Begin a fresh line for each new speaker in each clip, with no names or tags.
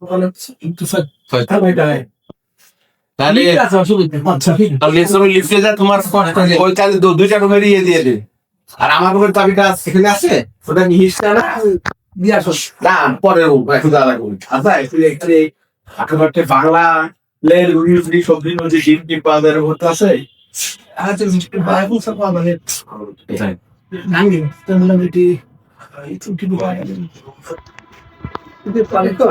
ওখানে একটু
ছয়।
তাহলে
ঠিক আছে, অসুবিধা নেই।
আচ্ছা
তাহলে তুমি লিফটে যা তোমার ওই চালে দুইটা রুমের ইয়ে দিয়ে দে। আর আমার রুমের চাবিটা এখানে আছে, ওটা নিহিসটা না
দিয়ে আসো।
না পরে একটু দাঁড়া করি। আচ্ছা একটু এখানে আশেপাশে বাংলা লের উড়ি সবজি নদী ডিম টিম পাওয়া যায় মতো আছে।
আচ্ছা বাইবল সব মানে
কোথায়?
নাঙ্গি তাহলে এটি একটু কিছু পাই এটা পালে তো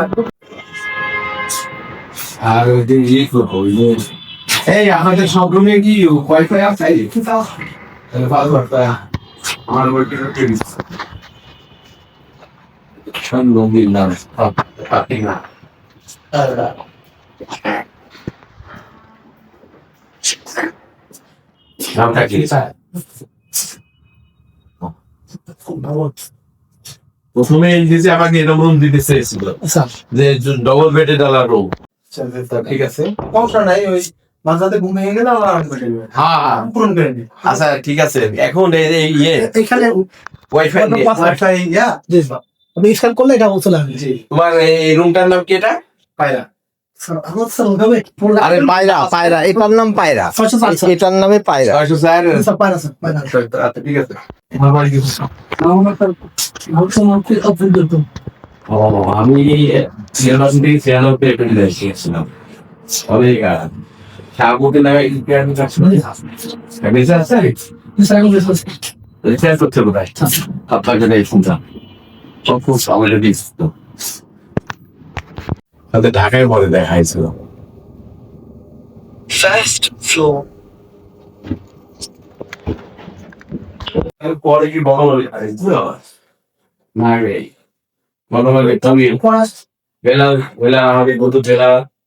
আর ওই যে ইয়ে করবো ওই যে এই আমাদের সব রুমে কি ওয়াইফাই আছে? তাহলে ভালো একটা আমার ওইটা সন্ধ্যে নাম আপনি না নামটা কি? প্রথমে যে আমাকে এরকম রুম দিতে চেয়েছিল
আচ্ছা
যে ডবল বেডে ডালার রুম। ঠিক আছে,
সমস্যা নাই ওই মাঝরাতে ঘুম ভেঙে গেলে আবার আমি করে নেবো
হ্যাঁ
পূরণ করে নিই
আচ্ছা ঠিক আছে। এখন এই ইয়ে
এখানে
ওয়াইফাই
ওয়াইফাই ইয়া জি আপনি স্ক্যান করলে এটা চলে আসবে জি
তোমার এই রুমটার নাম কি এটা?
পায়রা আমার স্যার হবে
আরে পায়রা পায়রা, এটার নাম পায়রা,
604
এটার নামে পায়রা।
604
স্যার পায়রা স্যার পায়রা
আচ্ছা ঠিক আছে। আমার বাড়ি কি?
আমার স্যার ভাবছি আমাকে অপশন দিত
ও আমি সিয়ানোতে পেটে গিয়েছিলাম অনেক সাগরকে লাগাই ইন্টারভিউ কাছে বেঁচে আছে
স্যার আমি বেশ
রিসার্চ করতে বোধহয় আপনার জন্য এই ফোনটা সব আমাদের দিস তো তাদের ঢাকায় পরে দেখা হয়েছিল
ফার্স্ট ফ্লোর
পরে কি বড় না রে বড় তুমি
পড়াশ
বেলা বেলা আমাদের বন্ধু বেলা